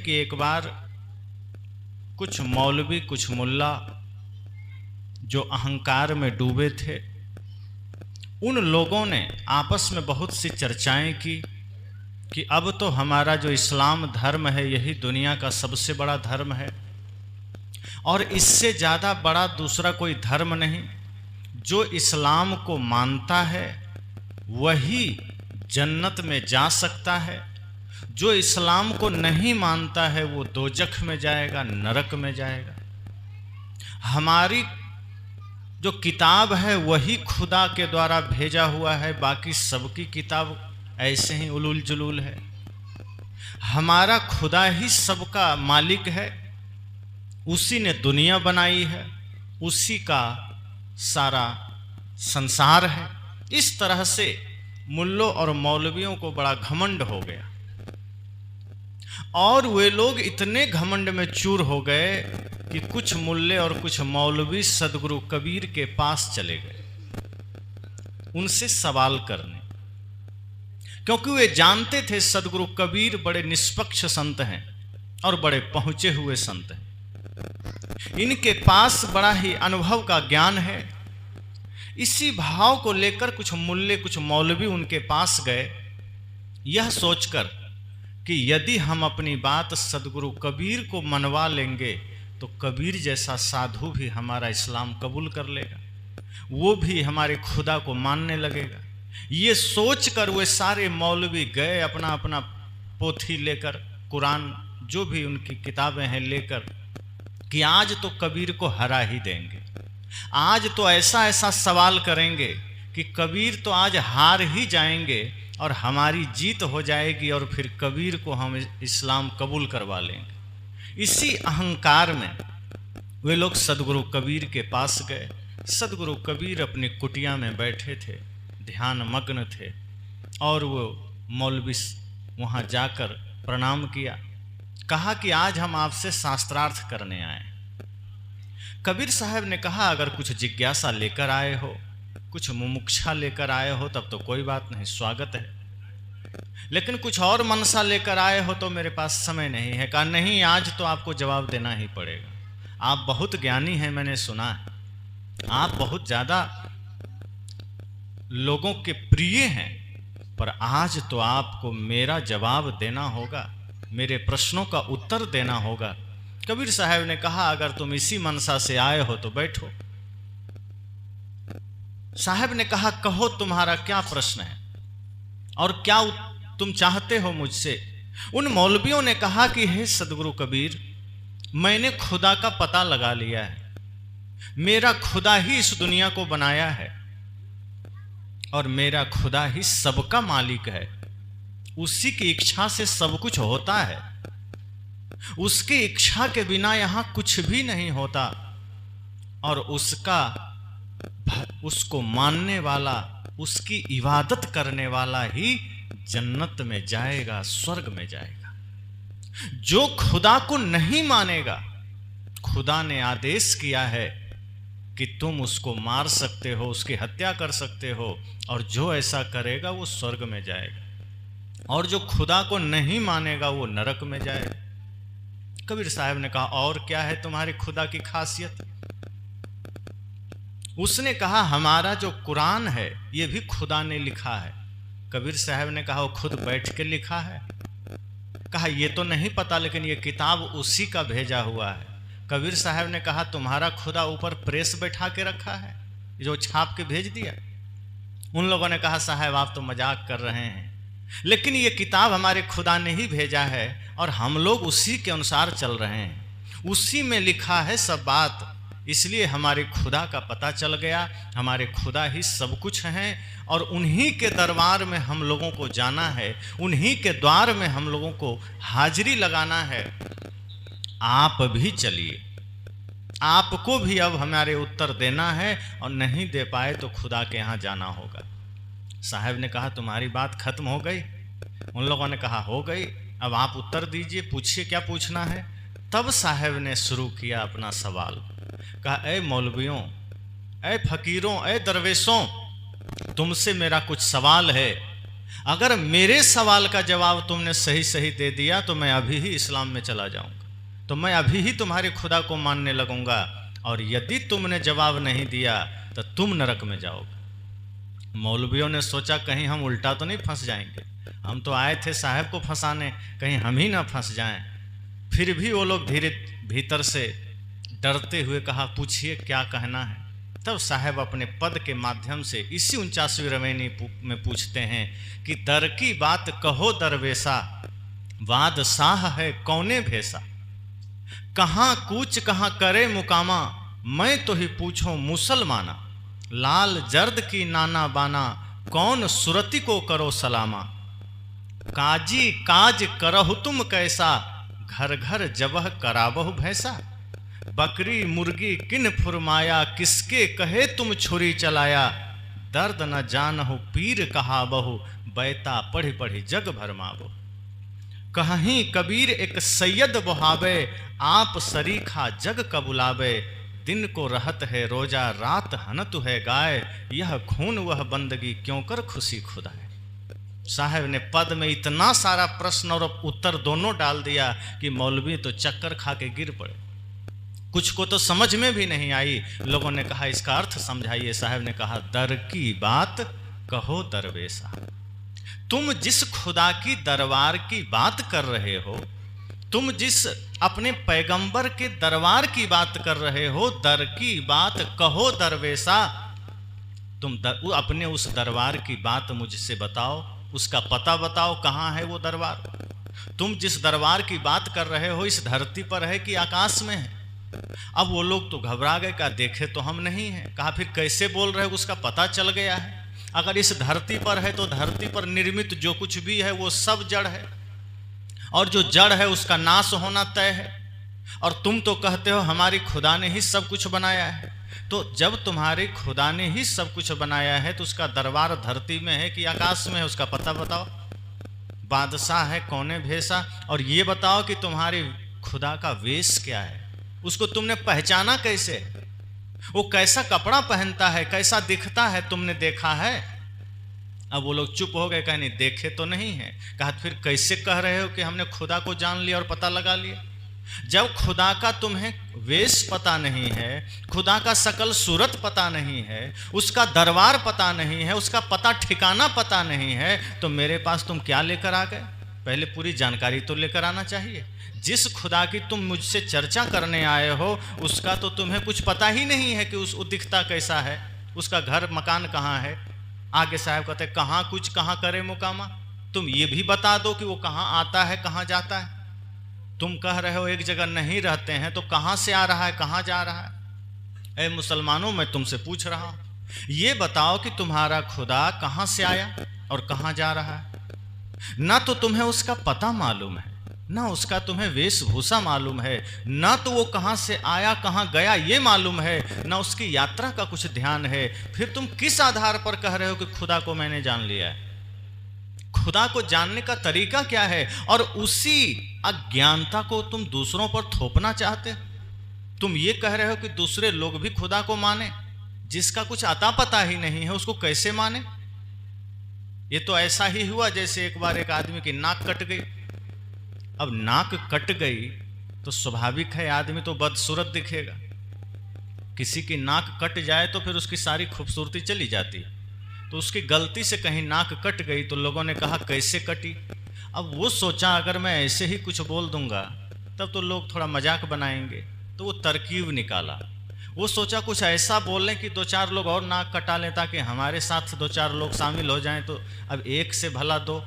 कि एक बार कुछ मौलवी, कुछ मुल्ला जो अहंकार में डूबे थे, उन लोगों ने आपस में बहुत सी चर्चाएं की कि अब तो हमारा जो इस्लाम धर्म है यही दुनिया का सबसे बड़ा धर्म है और इससे ज़्यादा बड़ा दूसरा कोई धर्म नहीं। जो इस्लाम को मानता है वही जन्नत में जा सकता है, जो इस्लाम को नहीं मानता है वो दोजख में जाएगा, नरक में जाएगा। हमारी जो किताब है वही खुदा के द्वारा भेजा हुआ है, बाकी सबकी किताब ऐसे ही उलूल जुलूल है। हमारा खुदा ही सबका मालिक है, उसी ने दुनिया बनाई है, उसी का सारा संसार है। इस तरह से मुल्लों और मौलवियों को बड़ा घमंड हो गया और वे लोग इतने घमंड में चूर हो गए कि कुछ मुल्ले और कुछ मौलवी सदगुरु कबीर के पास चले गए उनसे सवाल करने, क्योंकि वे जानते थे सदगुरु कबीर बड़े निष्पक्ष संत हैं और बड़े पहुंचे हुए संत हैं। इनके पास बड़ा ही अनुभव का ज्ञान है। इसी भाव को लेकर कुछ मुल्ले, कुछ मौलवी उनके पास गए, यह सोचकर कि यदि हम अपनी बात सदगुरु कबीर को मनवा लेंगे तो कबीर जैसा साधु भी हमारा इस्लाम कबूल कर लेगा, वो भी हमारे खुदा को मानने लगेगा। ये सोचकर वे सारे मौलवी गए अपना अपना पोथी लेकर, कुरान जो भी उनकी किताबें हैं लेकर, कि आज तो कबीर को हरा ही देंगे, आज तो ऐसा ऐसा सवाल करेंगे कि कबीर तो आज हार ही जाएंगे और हमारी जीत हो जाएगी और फिर कबीर को हम इस्लाम कबूल करवा लेंगे। इसी अहंकार में वे लोग सदगुरु कबीर के पास गए। सदगुरु कबीर अपनी कुटिया में बैठे थे, ध्यान मग्न थे और वो मौलवी वहाँ जाकर प्रणाम किया, कहा कि आज हम आपसे शास्त्रार्थ करने आए। कबीर साहब ने कहा अगर कुछ जिज्ञासा लेकर आए हो, कुछ मुमुक्षा लेकर आए हो तब तो कोई बात नहीं, स्वागत है, लेकिन कुछ और मनसा लेकर आए हो तो मेरे पास समय नहीं है। कहा नहीं, आज तो आपको जवाब देना ही पड़ेगा। आप बहुत ज्ञानी हैं, मैंने सुना है, आप बहुत ज़्यादा लोगों के प्रिय हैं, पर आज तो आपको मेरा जवाब देना होगा, मेरे प्रश्नों का उत्तर देना होगा। कबीर साहब ने कहा अगर तुम इसी मनसा से आए हो तो बैठो। साहब ने कहा कहो तुम्हारा क्या प्रश्न है और क्या तुम चाहते हो मुझसे। उन मौलवियों ने कहा कि हे सदगुरु कबीर, मैंने खुदा का पता लगा लिया है, मेरा खुदा ही इस दुनिया को बनाया है और मेरा खुदा ही सबका मालिक है, उसी की इच्छा से सब कुछ होता है, उसकी इच्छा के बिना यहां कुछ भी नहीं होता और उसको मानने वाला, उसकी इबादत करने वाला ही जन्नत में जाएगा, स्वर्ग में जाएगा। जो खुदा को नहीं मानेगा, खुदा ने आदेश किया है कि तुम उसको मार सकते हो, उसकी हत्या कर सकते हो और जो ऐसा करेगा वो स्वर्ग में जाएगा और जो खुदा को नहीं मानेगा वो नरक में जाएगा। कबीर साहब ने कहा और क्या है तुम्हारी खुदा की खासियत। उसने कहा हमारा जो कुरान है ये भी खुदा ने लिखा है। कबीर साहब ने कहा वो खुद बैठ के लिखा है। कहा ये तो नहीं पता, लेकिन ये किताब उसी का भेजा हुआ है। कबीर साहब ने कहा तुम्हारा खुदा ऊपर प्रेस बैठा के रखा है जो छाप के भेज दिया। उन लोगों ने कहा साहब आप तो मजाक कर रहे हैं, लेकिन ये किताब हमारे खुदा ने ही भेजा है और हम लोग उसी के अनुसार चल रहे हैं, उसी में लिखा है सब बात, इसलिए हमारे खुदा का पता चल गया। हमारे खुदा ही सब कुछ हैं और उन्हीं के दरबार में हम लोगों को जाना है, उन्हीं के द्वार में हम लोगों को हाजिरी लगाना है। आप भी चलिए, आपको भी अब हमारे उत्तर देना है और नहीं दे पाए तो खुदा के यहाँ जाना होगा। साहब ने कहा तुम्हारी बात खत्म हो गई। उन लोगों ने कहा हो गई, अब आप उत्तर दीजिए, पूछिए क्या पूछना है। तब साहब ने शुरू किया अपना सवाल। कहा ऐ मौलवियों, ऐ फकीरों, ऐ दरवेशों, तुमसे मेरा कुछ सवाल है। अगर मेरे सवाल का जवाब तुमने सही सही दे दिया तो मैं अभी ही इस्लाम में चला जाऊंगा, तो मैं अभी ही तुम्हारे खुदा को मानने लगूंगा, और यदि तुमने जवाब नहीं दिया तो तुम नरक में जाओगे। मौलवियों ने सोचा कहीं हम उल्टा तो नहीं फंस जाएंगे, हम तो आए थे साहब को फंसाने, कहीं हम ही ना फंस जाएं। फिर भी वो लोग धीरे भीतर से डरते हुए कहा, पूछिए क्या कहना है। तब साहब अपने पद के माध्यम से इसी 49वीं रवेनी में पूछते हैं कि दर की बात कहो दरवेशा, वाद साह है कौने भेसा, कहाँ कूच कहाँ करे मुकामा, मैं तो ही पूछो मुसलमाना, लाल जर्द की नाना बाना, कौन सुरती को करो सलामा, काजी काज करहु तुम कैसा, घर घर जबह कराबहु भैसा, बकरी मुर्गी किन फुरमाया, किसके कहे तुम छुरी चलाया, दर्द न जानहु पीर कहा बहु, बैता पढ़ी पढ़ी जग भरमाबो, कहीं कबीर एक सैयद बहावे, आप सरीखा जग कबुलावे, दिन को रहत है रोजा रात हनत है गाय, यह खून वह बंदगी क्यों कर खुशी खुदाए। साहब ने पद में इतना सारा प्रश्न और उत्तर दोनों डाल दिया कि मौलवी तो चक्कर खा के गिर पड़े। कुछ को तो समझ में भी नहीं आई। लोगों ने कहा इसका अर्थ समझाइए। साहब ने कहा दर की बात कहो दरवेशा, तुम जिस खुदा की दरबार की बात कर रहे हो, तुम जिस अपने पैगंबर के दरबार की बात कर रहे हो, दर की बात कहो दरवेशा, तुम अपने उस दरबार की बात मुझसे बताओ, उसका पता बताओ, कहाँ है वो दरबार। तुम जिस दरबार की बात कर रहे हो इस धरती पर है कि आकाश में है। अब वो लोग तो घबरा गए, कहा देखे तो हम नहीं हैं। कहा फिर कैसे बोल रहे हो, उसका पता चल गया है। अगर इस धरती पर है तो धरती पर निर्मित जो कुछ भी है वो सब जड़ है, और जो जड़ है उसका नाश होना तय है। और तुम तो कहते हो हमारी खुदा ने ही सब कुछ बनाया है। तो जब तुम्हारे खुदा ने ही सब कुछ बनाया है तो उसका दरबार धरती में है कि आकाश में है, उसका पता बताओ। बादशाह है कौने भेसा, और ये बताओ कि तुम्हारे खुदा का वेश क्या है, उसको तुमने पहचाना कैसे, वो कैसा कपड़ा पहनता है, कैसा दिखता है, तुमने देखा है। अब वो लोग चुप हो गए, कहे नहीं देखे तो नहीं है। कहा फिर कैसे कह रहे हो कि हमने खुदा को जान लिया और पता लगा लिया। जब खुदा का तुम्हें वेश पता नहीं है, खुदा का सकल सूरत पता नहीं है, उसका दरबार पता नहीं है, उसका पता ठिकाना पता नहीं है, तो मेरे पास तुम क्या लेकर आ गए। पहले पूरी जानकारी तो लेकर आना चाहिए। जिस खुदा की तुम मुझसे चर्चा करने आए हो उसका तो तुम्हें कुछ पता ही नहीं है कि उस दिखता कैसा है, उसका घर मकान कहाँ है। आगे साहब कहते कहाँ कुछ कहाँ करे मुकामा, तुम ये भी बता दो कि वो कहाँ आता है कहाँ जाता है। तुम कह रहे हो एक जगह नहीं रहते हैं, तो कहाँ से आ रहा है कहाँ जा रहा है। ऐ मुसलमानों, मैं तुमसे पूछ रहा हूँ, ये बताओ कि तुम्हारा खुदा कहाँ से आया और कहाँ जा रहा है। ना तो तुम्हें उसका पता मालूम है, ना उसका तुम्हें वेशभूषा मालूम है, ना तो वो कहाँ से आया कहाँ गया ये मालूम है, ना उसकी यात्रा का कुछ ध्यान है। फिर तुम किस आधार पर कह रहे हो कि खुदा को मैंने जान लिया है। खुदा को जानने का तरीका क्या है, और उसी अज्ञानता को तुम दूसरों पर थोपना चाहते हो। तुम ये कह रहे हो कि दूसरे लोग भी खुदा को माने, जिसका कुछ अता पता ही नहीं है उसको कैसे माने। ये तो ऐसा ही हुआ जैसे एक बार एक आदमी की नाक कट गई। अब नाक कट गई तो स्वाभाविक है आदमी तो बदसूरत दिखेगा। किसी की नाक कट जाए तो फिर उसकी सारी खूबसूरती चली जाती है। तो उसकी गलती से कहीं नाक कट गई तो लोगों ने कहा कैसे कटी। अब वो सोचा अगर मैं ऐसे ही कुछ बोल दूंगा तब तो लोग थोड़ा मजाक बनाएंगे, तो वो तरकीब निकाला। वो सोचा कुछ ऐसा बोलें कि दो चार लोग और नाक कटा लें, ताकि हमारे साथ दो चार लोग शामिल हो जाएं। तो अब एक से भला दो,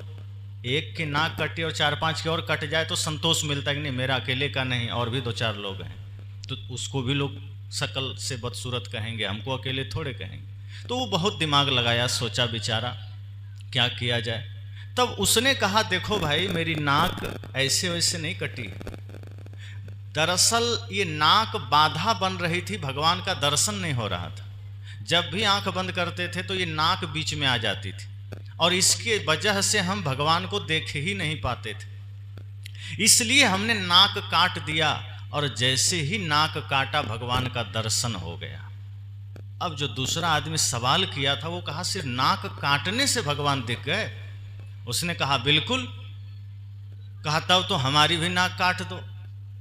एक की नाक कटी और चार पांच की और कट जाए तो संतोष मिलता है कि नहीं मेरा अकेले का नहीं और भी दो चार लोग हैं, तो उसको भी लोग शकल से बदसूरत कहेंगे, हमको अकेले थोड़े कहेंगे। तो वो बहुत दिमाग लगाया, सोचा बेचारा क्या किया जाए। तब उसने कहा देखो भाई मेरी नाक ऐसे वैसे नहीं कटी, दरअसल ये नाक बाधा बन रही थी, भगवान का दर्शन नहीं हो रहा था। जब भी आंख बंद करते थे तो ये नाक बीच में आ जाती थी, और इसके वजह से हम भगवान को देख ही नहीं पाते थे। इसलिए हमने नाक काट दिया, और जैसे ही नाक काटा भगवान का दर्शन हो गया। अब जो दूसरा आदमी सवाल किया था वो कहा सिर्फ नाक काटने से भगवान दिख गए। उसने कहा बिल्कुल। कहा तब तो हमारी भी नाक काट दो।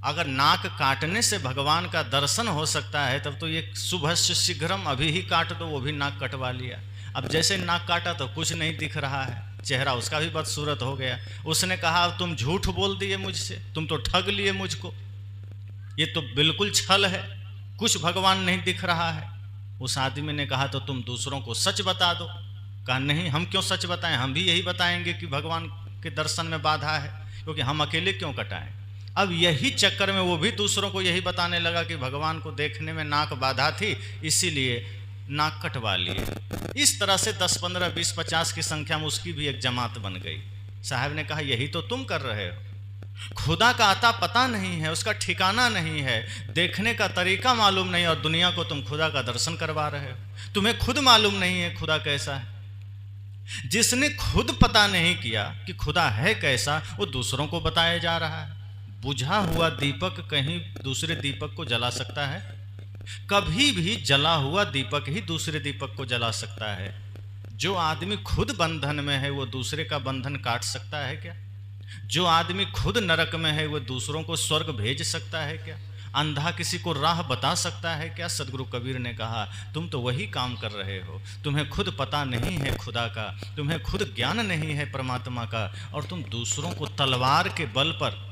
अगर नाक काटने से भगवान का दर्शन हो सकता है तब तो ये शुभस्य शीघ्रम, अभी ही काट दो। वो भी नाक कटवा लिया। अब जैसे नाक काटा तो कुछ नहीं दिख रहा है, चेहरा उसका भी बदसूरत हो गया। उसने कहा अब तुम झूठ बोल दिए मुझसे, तुम तो ठग लिए मुझको, ये तो बिल्कुल छल है, कुछ भगवान नहीं दिख रहा है। उस आदमी ने कहा तो तुम दूसरों को सच बता दो। कहा नहीं, हम क्यों सच बताएं, हम भी यही बताएंगे कि भगवान के दर्शन में बाधा है, क्योंकि हम अकेले क्यों कटाएं। अब यही चक्कर में वो भी दूसरों को यही बताने लगा कि भगवान को देखने में नाक बाधा थी, इसीलिए नाक कटवा लिए। इस तरह से 10, 15, 20, 50 की संख्या में उसकी भी एक जमात बन गई। साहब ने कहा यही तो तुम कर रहे हो। खुदा का आता पता नहीं है, उसका ठिकाना नहीं है, देखने का तरीका मालूम नहीं, और दुनिया को तुम खुदा का दर्शन करवा रहे हो। तुम्हें खुद मालूम नहीं है खुदा कैसा है। जिसने खुद पता नहीं किया कि खुदा है कैसा, वो दूसरों को बताया जा रहा है। बुझा हुआ दीपक कहीं दूसरे दीपक को जला सकता है? कभी भी जला हुआ दीपक ही दूसरे दीपक को जला सकता है। जो आदमी खुद बंधन में है वो दूसरे का बंधन काट सकता है क्या? जो आदमी खुद नरक में है वो दूसरों को स्वर्ग भेज सकता है क्या? अंधा किसी को राह बता सकता है क्या? सदगुरु कबीर ने कहा तुम तो वही काम कर रहे हो। तुम्हें खुद पता नहीं है खुदा का, तुम्हें खुद ज्ञान नहीं है परमात्मा का, और तुम दूसरों को तलवार के बल पर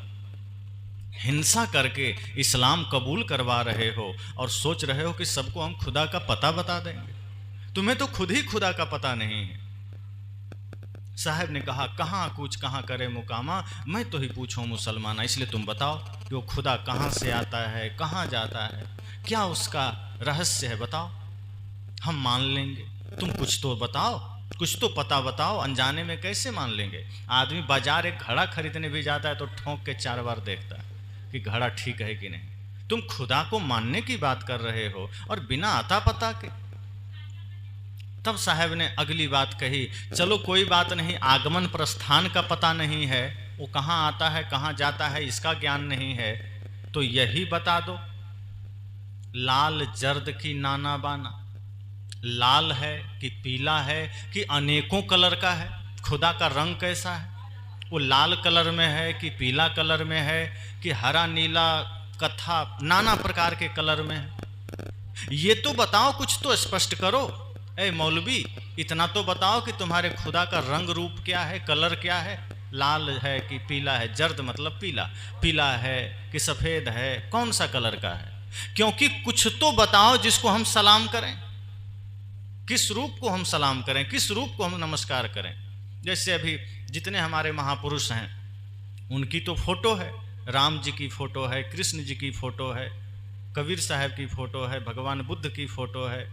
हिंसा करके इस्लाम कबूल करवा रहे हो और सोच रहे हो कि सबको हम खुदा का पता बता देंगे। तुम्हें तो खुद ही खुदा का पता नहीं है। साहब ने कहा कहाँ कूच कहाँ करे मुकामा, मैं तो ही पूछूं मुसलमाना, इसलिए तुम बताओ कि वो खुदा कहाँ से आता है, कहाँ जाता है, क्या उसका रहस्य है, बताओ, हम मान लेंगे। तुम कुछ तो बताओ, कुछ तो पता बताओ, अनजाने में कैसे मान लेंगे। आदमी बाजार एक घड़ा खरीदने भी जाता है तो ठोंक के 4 बार देखता है कि घड़ा ठीक है कि नहीं। तुम खुदा को मानने की बात कर रहे हो और बिना आता पता के। तब साहब ने अगली बात कही, चलो कोई बात नहीं, आगमन प्रस्थान का पता नहीं है, वो कहाँ आता है कहाँ जाता है इसका ज्ञान नहीं है, तो यही बता दो, लाल जर्द की नाना बाना, लाल है कि पीला है कि अनेकों कलर का है, खुदा का रंग कैसा है, वो लाल कलर में है कि पीला कलर में है कि हरा नीला कथा नाना प्रकार के कलर में है, ये तो बताओ, कुछ तो स्पष्ट करो। ए मौलवी, इतना तो बताओ कि तुम्हारे खुदा का रंग रूप क्या है, कलर क्या है, लाल है कि पीला है, जर्द मतलब पीला, पीला है कि सफ़ेद है, कौन सा कलर का है, क्योंकि कुछ तो बताओ जिसको हम सलाम करें, किस रूप को हम सलाम करें, किस रूप को हम नमस्कार करें। जैसे अभी जितने हमारे महापुरुष हैं उनकी तो फोटो है, राम जी की फोटो है, कृष्ण जी की फोटो है, कबीर साहब की फोटो है, भगवान बुद्ध की फोटो है,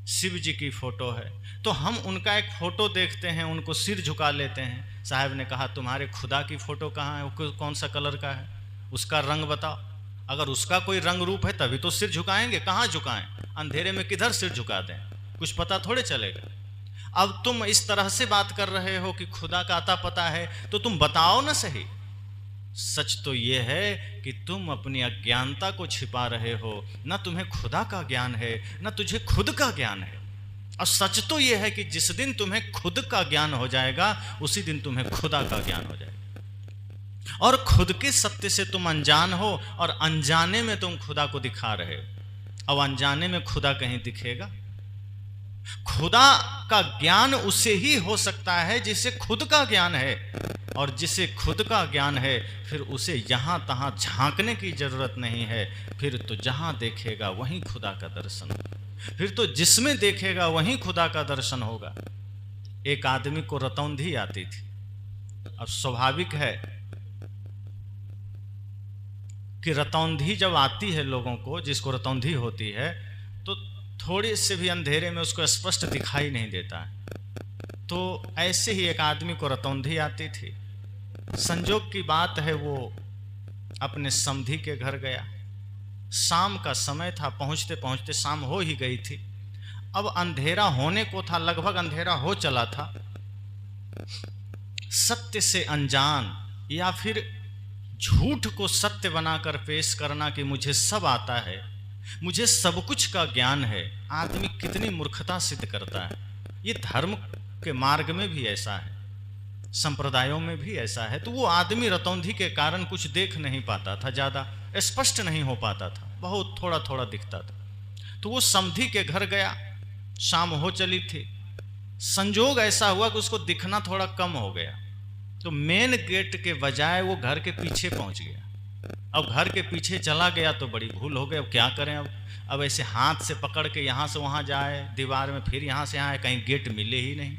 शिव जी की फोटो है, तो हम उनका एक फोटो देखते हैं, उनको सिर झुका लेते हैं। साहब ने कहा तुम्हारे खुदा की फोटो कहाँ है, वो कौन सा कलर का है, उसका रंग बताओ। अगर उसका कोई रंग रूप है तभी तो सिर झुकाएंगे, कहाँ झुकाएं, अंधेरे में किधर सिर झुका दें, कुछ पता थोड़े चलेगा। अब तुम इस तरह से बात कर रहे हो कि खुदा का आता पता है, तो तुम बताओ ना सही। सच तो ये है कि तुम अपनी अज्ञानता को छिपा रहे हो, ना तुम्हें खुदा का ज्ञान है ना तुझे खुद का ज्ञान है। और सच तो ये है कि जिस दिन तुम्हें खुद का ज्ञान हो जाएगा उसी दिन तुम्हें खुदा का ज्ञान हो जाएगा। और खुद के सत्य से तुम अनजान हो और अनजाने में तुम खुदा को दिखा रहे हो। अब अनजाने में खुदा कहीं दिखेगा? खुदा का ज्ञान उसे ही हो सकता है जिसे खुद का ज्ञान है, और जिसे खुद का ज्ञान है फिर उसे यहाँ तहाँ झांकने की जरूरत नहीं है, फिर तो जहाँ देखेगा वहीं खुदा का दर्शन, फिर तो जिसमें देखेगा वहीं खुदा का दर्शन होगा। एक आदमी को रतौंधी आती थी। अब स्वाभाविक है कि रतौंधी जब आती है लोगों को, जिसको रतौंधी होती है, तो थोड़ी से भी अंधेरे में उसको स्पष्ट दिखाई नहीं देता है। तो ऐसे ही एक आदमी को रतौंधी आती थी। संजोग की बात है, वो अपने समधी के घर गया, शाम का समय था, पहुंचते पहुंचते शाम हो ही गई थी। अब अंधेरा होने को था, लगभग अंधेरा हो चला था। सत्य से अनजान या फिर झूठ को सत्य बनाकर पेश करना कि मुझे सब आता है, मुझे सब कुछ का ज्ञान है, आदमी कितनी मूर्खता सिद्ध करता है। ये धर्म के मार्ग में भी ऐसा है। संप्रदायों में भी ऐसा है। तो वो आदमी रतौंधी के कारण कुछ देख नहीं पाता था, ज़्यादा स्पष्ट नहीं हो पाता था, बहुत थोड़ा थोड़ा दिखता था। तो वो समधी के घर गया, शाम हो चली थी। संजोग ऐसा हुआ कि उसको दिखना थोड़ा कम हो गया, तो मेन गेट के बजाय वो घर के पीछे पहुंच गया। अब घर के पीछे चला गया तो बड़ी भूल हो गई। अब क्या करें? अब ऐसे हाथ से पकड़ के यहाँ से वहाँ जाए दीवार में, फिर यहाँ से यहाँ, कहीं गेट मिले ही नहीं।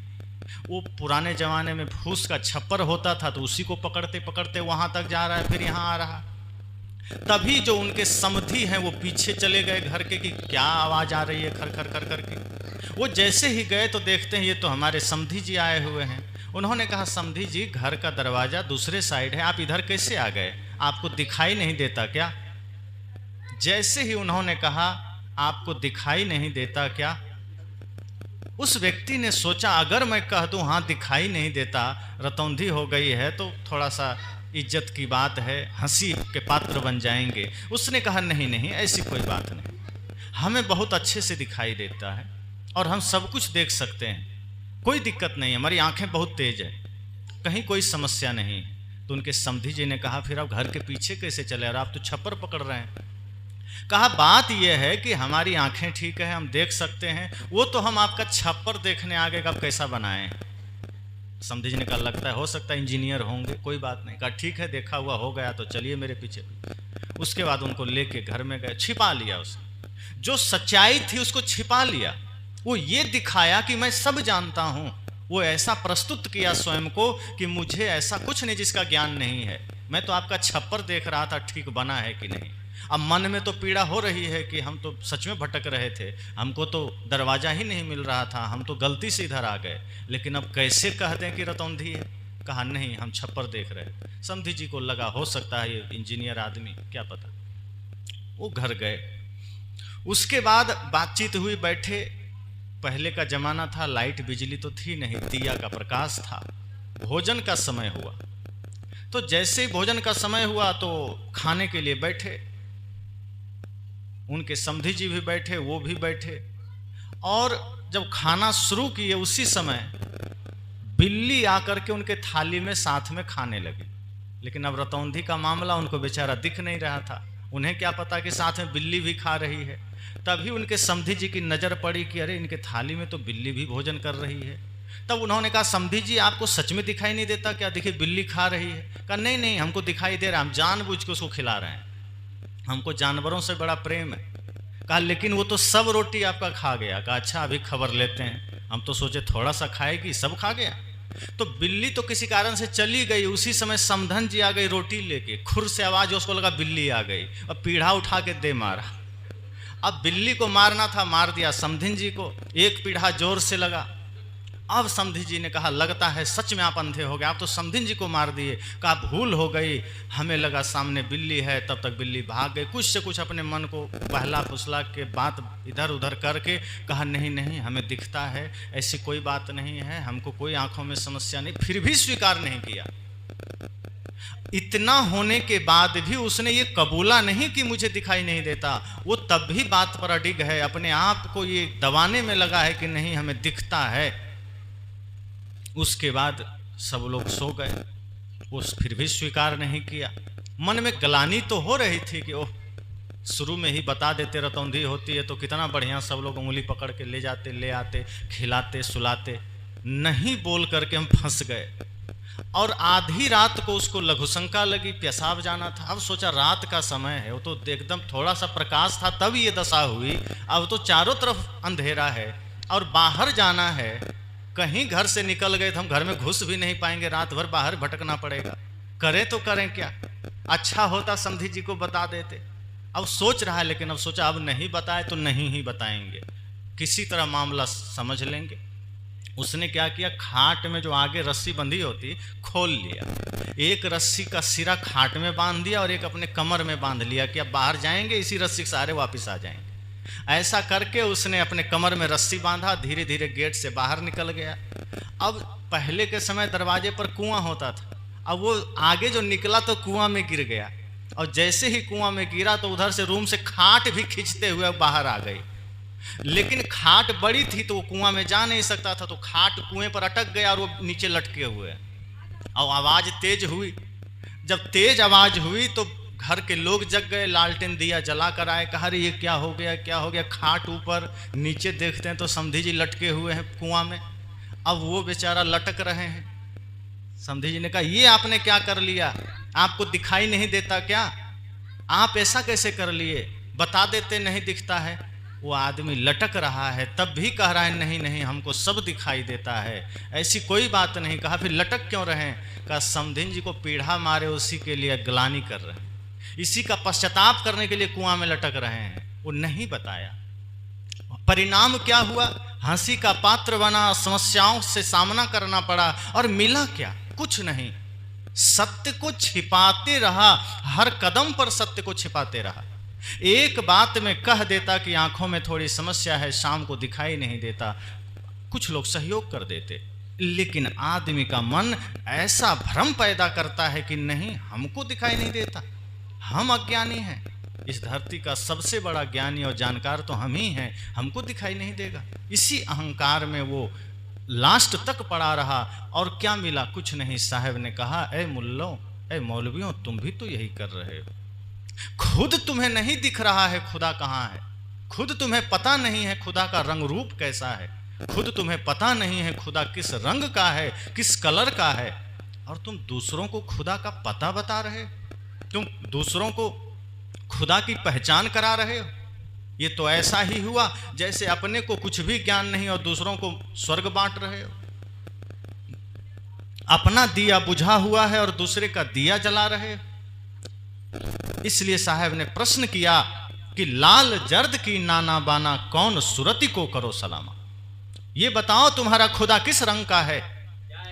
वो पुराने ज़माने में फूस का छप्पर होता था, तो उसी को पकड़ते पकड़ते वहाँ तक जा रहा है, फिर यहाँ आ रहा। तभी जो उनके समधी हैं वो पीछे चले गए घर के कि क्या आवाज़ आ रही है खर खर खर करके। वो जैसे ही गए तो देखते हैं ये तो हमारे समधी जी आए हुए हैं। उन्होंने कहा, समधी जी घर का दरवाज़ा दूसरे साइड है, आप इधर कैसे आ गए? आपको दिखाई नहीं देता क्या? जैसे ही उन्होंने कहा आपको दिखाई नहीं देता क्या, उस व्यक्ति ने सोचा अगर मैं कह दूं हाँ दिखाई नहीं देता, रतौंधी हो गई है तो थोड़ा सा इज्जत की बात है, हंसी के पात्र बन जाएंगे। उसने कहा नहीं नहीं, ऐसी कोई बात नहीं, हमें बहुत अच्छे से दिखाई देता है और हम सब कुछ देख सकते हैं, कोई दिक्कत नहीं है, हमारी आंखें बहुत तेज है, कहीं कोई समस्या नहीं। तो उनके समधी जी ने कहा फिर आप घर के पीछे कैसे चले और आप तो छप्पर पकड़ रहे हैं? कहा बात यह है कि हमारी आंखें ठीक है, हम देख सकते हैं, वो तो हम आपका छप्पर देखने आ गए कि आप कैसा बनाए। समधी जी ने कहा लगता है हो सकता है इंजीनियर होंगे, कोई बात नहीं। कहा ठीक है, देखा हुआ हो गया तो चलिए मेरे पीछे। उसके बाद उनको लेके घर में गए, छिपा लिया उसने, जो सच्चाई थी उसको छिपा लिया। वो ये दिखाया कि मैं सब जानता हूं, वो ऐसा प्रस्तुत किया स्वयं को कि मुझे ऐसा कुछ नहीं जिसका ज्ञान नहीं है, मैं तो आपका छप्पर देख रहा था ठीक बना है कि नहीं। अब मन में तो पीड़ा हो रही है कि हम तो सच में भटक रहे थे, हमको तो दरवाज़ा ही नहीं मिल रहा था, हम तो गलती से इधर आ गए, लेकिन अब कैसे कह दें कि रतौंधी है? कहा नहीं, हम छप्पर देख रहे। समधी जी को लगा हो सकता है ये इंजीनियर आदमी, क्या पता। वो घर गए, उसके बाद बातचीत हुई, बैठे। पहले का जमाना था, लाइट बिजली तो थी नहीं, दिया का प्रकाश था। भोजन का समय हुआ, तो जैसे ही भोजन का समय हुआ तो खाने के लिए बैठे। उनके समधी जी भी बैठे, वो भी बैठे, और जब खाना शुरू किए उसी समय बिल्ली आकर के उनके थाली में साथ में खाने लगी। लेकिन अब रतौंधी का मामला उनको बेचारा दिख नहीं रहा था, उन्हें क्या पता कि साथ में बिल्ली भी खा रही है। तभी उनके समधी जी की नज़र पड़ी कि अरे इनके थाली में तो बिल्ली भी भोजन कर रही है। तब उन्होंने कहा समधी जी आपको सच में दिखाई नहीं देता क्या? देखिए बिल्ली खा रही है। कहा नहीं नहीं, हमको दिखाई दे रहा, हम जानबूझ के उसको खिला रहे हैं, हमको जानवरों से बड़ा प्रेम है। कहा लेकिन वो तो सब रोटी आपका खा गया। कहा अच्छा अभी खबर लेते हैं, हम तो सोचे थोड़ा सा खाएगी, सब खा गया। तो बिल्ली तो किसी कारण से चली गई, उसी समय समधन जी आ गई रोटी लेके, खुर से आवाज, उसको लगा बिल्ली आ गई, अब पीढ़ा उठा के दे मारा। अब बिल्ली को मारना था, मार दिया समधन जी को, एक पीढ़ा जोर से लगा। अब समधी जी ने कहा लगता है सच में आप अंधे हो गए, आप तो समधन जी को मार दिए। कहा भूल हो गई, हमें लगा सामने बिल्ली है, तब तक बिल्ली भाग गई। कुछ से कुछ अपने मन को बहला फुसला के बात इधर उधर करके कहा नहीं नहीं, हमें दिखता है, ऐसी कोई बात नहीं है, हमको कोई आंखों में समस्या नहीं। फिर भी स्वीकार नहीं किया। इतना होने के बाद भी उसने ये कबूला नहीं कि मुझे दिखाई नहीं देता, वो तब भी बात पर अडिग है, अपने आप को ये दबाने में लगा है कि नहीं हमें दिखता है। उसके बाद सब लोग सो गए, वो फिर भी स्वीकार नहीं किया। मन में ग्लानि तो हो रही थी कि ओह शुरू में ही बता देते, रतौंधी होती है तो कितना बढ़िया, सब लोग उंगली पकड़ के ले जाते, ले आते, खिलाते सुलाते। नहीं बोल करके हम फंस गए। और आधी रात को उसको लघुशंका लगी, पेशाब जाना था। अब सोचा रात का समय है, वो तो एकदम थोड़ा सा प्रकाश था तब ये दशा हुई, अब तो चारों तरफ अंधेरा है और बाहर जाना है। कहीं घर से निकल गए तो हम घर में घुस भी नहीं पाएंगे, रात भर बाहर भटकना पड़ेगा, करें तो करें क्या? अच्छा होता समधी जी को बता देते। अब सोच रहा है, लेकिन अब सोचा अब नहीं बताए तो नहीं ही बताएंगे, किसी तरह मामला समझ लेंगे। उसने क्या किया, खाट में जो आगे रस्सी बंधी होती खोल लिया, एक रस्सी का सिरा खाट में बांध दिया और एक अपने कमर में बांध लिया कि अब बाहर जाएंगे इसी रस्सी के सहारे वापस आ जाएंगे। ऐसा करके उसने अपने कमर में रस्सी बांधा, धीरे धीरे गेट से बाहर निकल गया। अब पहले के समय दरवाजे पर कुआं होता था, अब वो आगे जो निकला तो कुआं में गिर गया, और जैसे ही कुआं में गिरा तो उधर से रूम से खाट भी खींचते हुए बाहर आ गई। लेकिन खाट बड़ी थी तो वो कुआं में जा नहीं सकता था, तो खाट कुएं पर अटक गया और वो नीचे लटके हुए। और आवाज तेज हुई। जब तेज आवाज हुई तो घर के लोग जग गए, लालटेन दिया जला कर आए, कहा अरे ये क्या हो गया, क्या हो गया। खाट ऊपर, नीचे देखते हैं तो समधी जी लटके हुए हैं कुआं में। अब वो बेचारा लटक रहे हैं। समधी जी ने कहा ये आपने क्या कर लिया, आपको दिखाई नहीं देता क्या, आप ऐसा कैसे कर लिए, बता देते नहीं दिखता है। वो आदमी लटक रहा है तब भी कह रहा है नहीं नहीं हमको सब दिखाई देता है, ऐसी कोई बात नहीं। कहा फिर लटक क्यों रहे, कहा समधिन जी को पीढ़ा मारे उसी के लिए ग्लानि कर रहे हैं, इसी का पश्चाताप करने के लिए कुआं में लटक रहे हैं। वो नहीं बताया। परिणाम क्या हुआ, हंसी का पात्र बना, समस्याओं से सामना करना पड़ा और मिला क्या, कुछ नहीं। सत्य को छिपाते रहा, हर कदम पर सत्य को छिपाते रहा। एक बात में कह देता कि आंखों में थोड़ी समस्या है, शाम को दिखाई नहीं देता, कुछ लोग सहयोग कर देते। लेकिन आदमी का मन ऐसा भ्रम पैदा करता है कि नहीं हमको दिखाई नहीं देता, हम अज्ञानी हैं, इस धरती का सबसे बड़ा ज्ञानी और जानकार तो हम ही हैं, हमको दिखाई नहीं देगा। इसी अहंकार में वो लास्ट तक पड़ा रहा और क्या मिला, कुछ नहीं। साहब ने कहा ए मुल्लों, ए मौलवियों, तुम भी तो यही कर रहे हो। खुद तुम्हें नहीं दिख रहा है खुदा कहाँ है, खुद तुम्हें पता नहीं है खुदा का रंग रूप कैसा है, खुद तुम्हें पता नहीं है खुदा किस रंग का है, किस कलर का है, और तुम दूसरों को खुदा का पता बता रहे हो, तुम दूसरों को खुदा की पहचान करा रहे हो। ये तो ऐसा ही हुआ जैसे अपने को कुछ भी ज्ञान नहीं और दूसरों को स्वर्ग बांट रहे हो। अपना दिया बुझा हुआ है और दूसरे का दिया जला रहे हो। इसलिए साहब ने प्रश्न किया कि लाल जर्द की नाना बाना, कौन सुरती को करो सलामा। ये बताओ तुम्हारा खुदा किस रंग का है,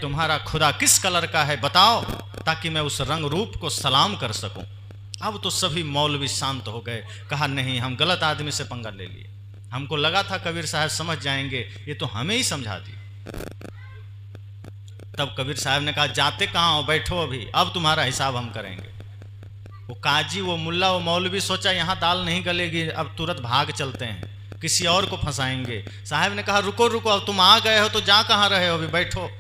तुम्हारा खुदा किस कलर का है, बताओ, ताकि मैं उस रंग रूप को सलाम कर सकूं। अब तो सभी मौलवी शांत हो गए। कहा नहीं, हम गलत आदमी से पंगा ले लिए, हमको लगा था कबीर साहब समझ जाएंगे, ये तो हमें ही समझा दिए। तब कबीर साहब ने कहा जाते कहाँ हो, बैठो अभी, अब तुम्हारा हिसाब हम करेंगे। वो काजी, वो मुल्ला, वो मौलवी सोचा यहाँ दाल नहीं गलेगी, अब तुरंत भाग चलते हैं, किसी और को फंसाएंगे। साहब ने कहा रुको रुको, अब तुम आ गए हो तो जा कहाँ रहे हो, अभी बैठो,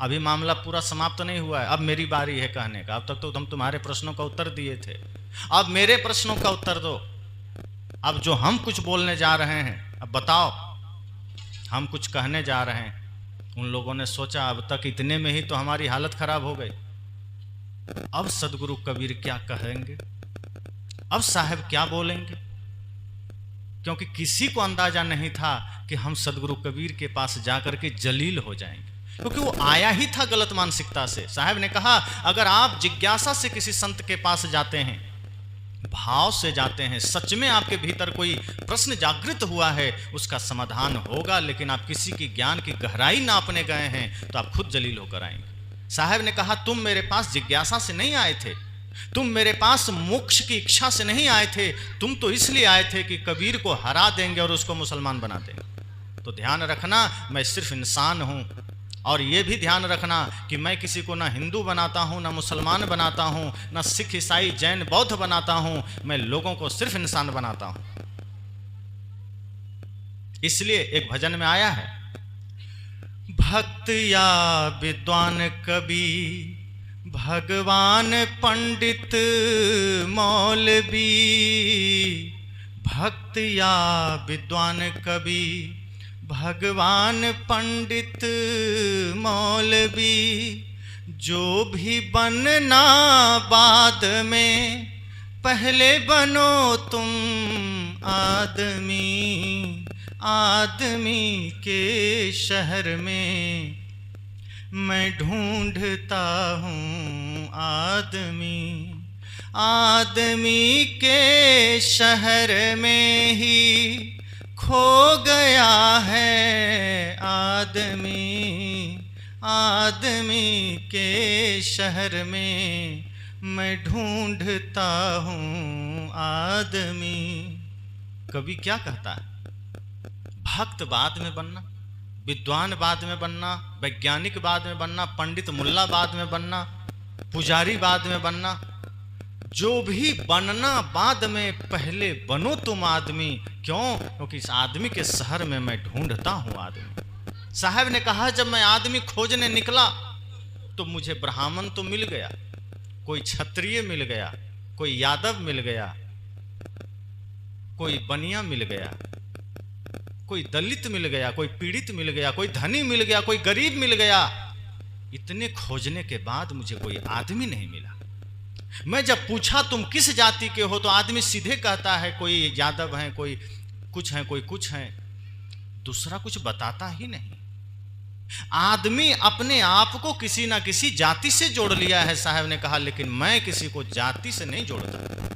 अभी मामला पूरा समाप्त तो नहीं हुआ है, अब मेरी बारी है कहने का। अब तक तो हम तुम्हारे प्रश्नों का उत्तर दिए थे, अब मेरे प्रश्नों का उत्तर दो। अब जो हम कुछ बोलने जा रहे हैं, अब बताओ, हम कुछ कहने जा रहे हैं। उन लोगों ने सोचा अब तक इतने में ही तो हमारी हालत खराब हो गई, अब सदगुरु कबीर क्या कहेंगे, अब साहब क्या बोलेंगे, क्योंकि किसी को अंदाजा नहीं था कि हम सदगुरु कबीर के पास जाकर के जलील हो जाएंगे, क्योंकि वो आया ही था गलत मानसिकता से। साहब ने कहा अगर आप जिज्ञासा से किसी संत के पास जाते हैं, भाव से जाते हैं, सच में आपके भीतर कोई प्रश्न जागृत हुआ है, उसका समाधान होगा। लेकिन आप किसी की ज्ञान की गहराई नापने गए हैं तो आप खुद जलील होकर आएंगे। साहब ने कहा तुम मेरे पास जिज्ञासा से नहीं आए थे, तुम मेरे पास मोक्ष की इच्छा से नहीं आए थे, तुम तो इसलिए आए थे कि कबीर को हरा देंगे और उसको मुसलमान बना देंगे। तो ध्यान रखना, मैं सिर्फ इंसान हूं, और ये भी ध्यान रखना कि मैं किसी को ना हिंदू बनाता हूँ, ना मुसलमान बनाता हूँ, ना सिख ईसाई जैन बौद्ध बनाता हूँ, मैं लोगों को सिर्फ इंसान बनाता हूँ। इसलिए एक भजन में आया है, भक्त या विद्वान कवि, भगवान पंडित मौलवी, भक्त या विद्वान कवि, भगवान पंडित मौलवी, जो भी बनना बाद में, पहले बनो तुम आदमी। आदमी के शहर में मैं ढूंढता हूँ आदमी, आदमी के शहर में ही खो गया है आदमी। आदमी के शहर में मैं ढूंढता हूँ आदमी। कवि क्या कहता है, भक्त बाद में बनना, विद्वान बाद में बनना, वैज्ञानिक बाद में बनना, पंडित मुल्ला बाद में बनना, पुजारी बाद में बनना, जो भी बनना बाद में, पहले बनो तुम आदमी। क्यों? क्योंकि इस आदमी के शहर में मैं ढूंढता हूं आदमी। साहब ने कहा जब मैं आदमी खोजने निकला तो मुझे ब्राह्मण तो मिल गया, कोई क्षत्रिय मिल गया, कोई यादव मिल गया, कोई बनिया मिल गया, कोई दलित मिल गया, कोई पीड़ित मिल गया, कोई धनी मिल गया, कोई गरीब मिल गया। इतने खोजने के बाद मुझे कोई आदमी नहीं मिला। मैं जब पूछा तुम किस जाति के हो, तो आदमी सीधे कहता है कोई यादव हैं, कोई कुछ हैं, कोई कुछ हैं, दूसरा कुछ बताता ही नहीं। आदमी अपने आप को किसी ना किसी जाति से जोड़ लिया है, साहब ने कहा, लेकिन मैं किसी को जाति से नहीं जोड़ता।